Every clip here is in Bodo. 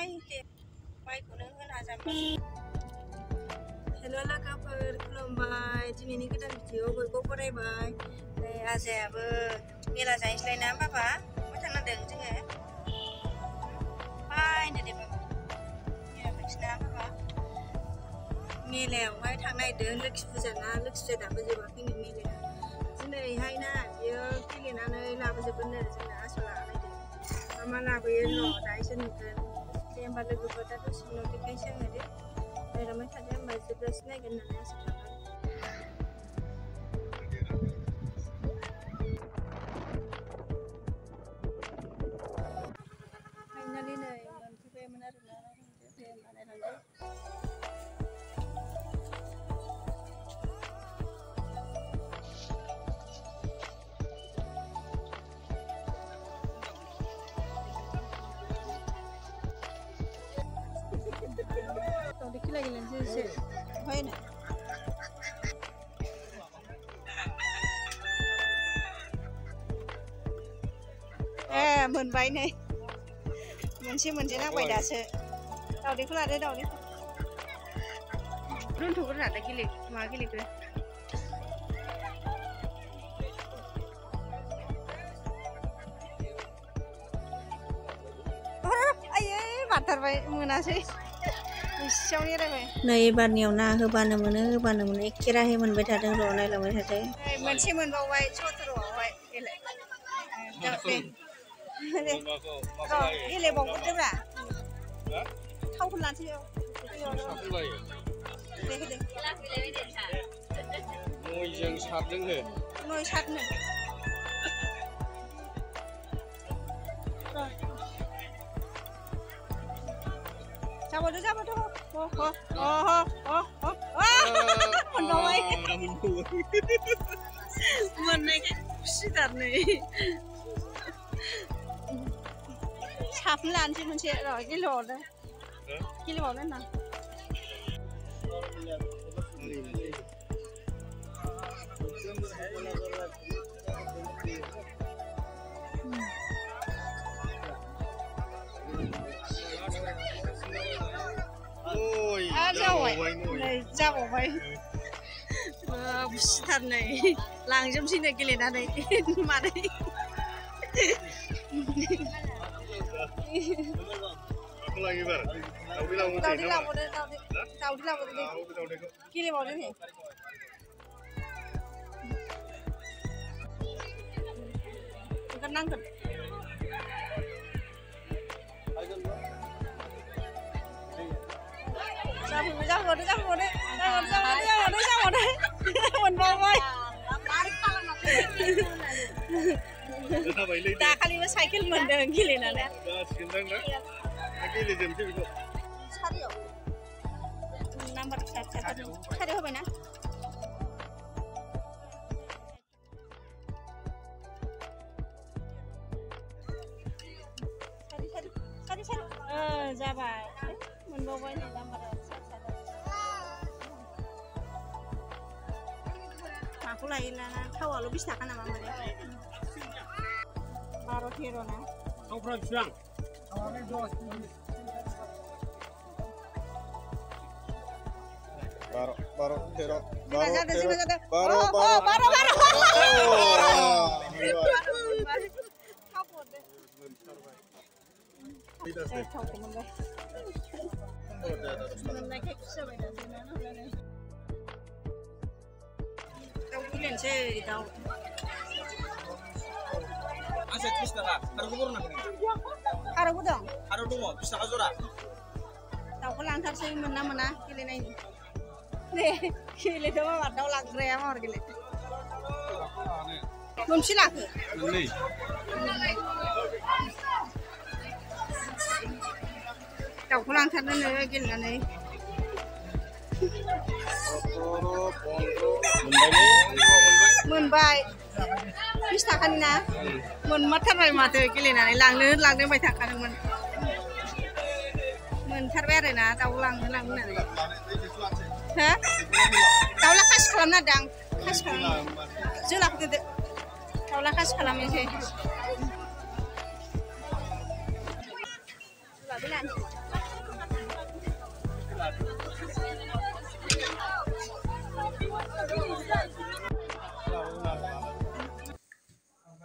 माइखौनो होना जाबाय। हेल' लोगोफोर खुलुमबाय। दिनैनि गोदान भिडिअ बयबो फरायबाय। आजायाबो मेला जाहैसैलाय ना बाबा? बहा थांनांदों जोङो? बायनो दे बाबा। मेला थांसैना बाबा? मेलायावहाय थांनो नागिरदों। लोखि फुजा ना, लोखि फुजा दाबो जोबाखैनो मेलाया। दिनैहाय ना बियो गेलेनानै लाबोजोबगोननो जोंना आसला नायदो। मा लाबोयो र' दाहायसो नुगोन। दे होमबा लोगोफोर दा दसे उनाव देखायसै आङो दे। नायलांबाय थादो होमबा जोबजासे नायगोन होननानै आसा खालामबाय। फाइनालि नै मोनफैबायमोन आरोना दे होमबा नायलांदो। दावदै खेला गेलेनोसै एसे ओमफ्राय मोनबाय नै मोनसे नांबाय दासो। दावदैखौ लादो दावदैखौ दोनथ'ग्रो लादो मा गेलेग्रो। आयै बारथारबाय मोनासै एसेयावनो एरायबाय। नै एबारनियाव ना होबानो मोनो एखे राहे मोनबाय थादों र' नायलांबाय थादों। मोनसे मोनबावबाय 17आवहाय गेले गेलेबावगोरदोब्रा थावखौ लानोसै नयजों सातजोंनो नय सातनो जाबोदो मोनबावबाय मोननायखाय खुसिथार नै साफिन लानोसै मोनसे र' गेलेबावनो होनदां। जाबावबाय खुसिथार नै लांजोबसै नो गेलेनानै मादै दावदै लाबोदो गेलेबावदो नै ओंखारनांगोन। जाबावदो मोनबावबाय। दाखालिबो साइकेल मोनदों गेलेनानै। सारियाव नाम्बार सारियाव होबायना सारि जाबाय मोनबावबाय नै नाम्बारा माखौ लायो लाना थावाल' 20 थाखा नामा माने 12-13 ना थावफ्रा बेसेबां? 12-13 थावखौ मोनबाय मोननायखाय खुसि जाबाय दाउ गेलेनोसै दाउ आंसे 30 थाखा खारौखौ बर'ना खारौबो दं 20 थाखा जरा। दाउखौ लांथारसै मोना गेलेनायनि दे गेलेदो माबा दाउ लाग्राया महर गेलेदो मोनसे लाखो मोननै दाउखौ लांथारनो गेलेनानै मोनबाय 20 थाखानि ना मोनमारथारबाय माथो गेलेनानै लांनो होनबाय थाखादोंमोन मोनथारबाय आरो ना दाउ लांनो होननानै हो दाउला खासि खालामनो नागिरदों आं खासि खालामनो जोलाखौ दोनदो दाउला खासि खालामनोसै bilang.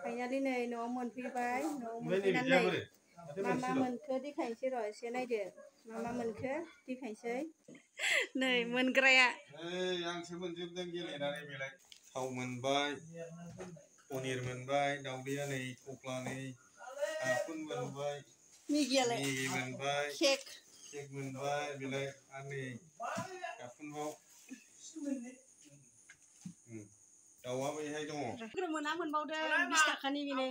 Finally này nó muốn phi bay, nó muốn phi năm này. Mama mình cứ đi khánh xe rồi xe này được. Mama mình cứ đi khánh xe. Này mình cái à? Yang sebenarnya गेलेनानै बेलाय थाव मोनबाय पनिर मोनबाय दावदैया नै थख्ला नै आफुन मोनबाय मिगी मोनबाय केक मोनबाय बेलाय आरो नै आफुनबाव दाउआ बैहाय दङ मोना मोनबावदों 20 थाखानि बेनो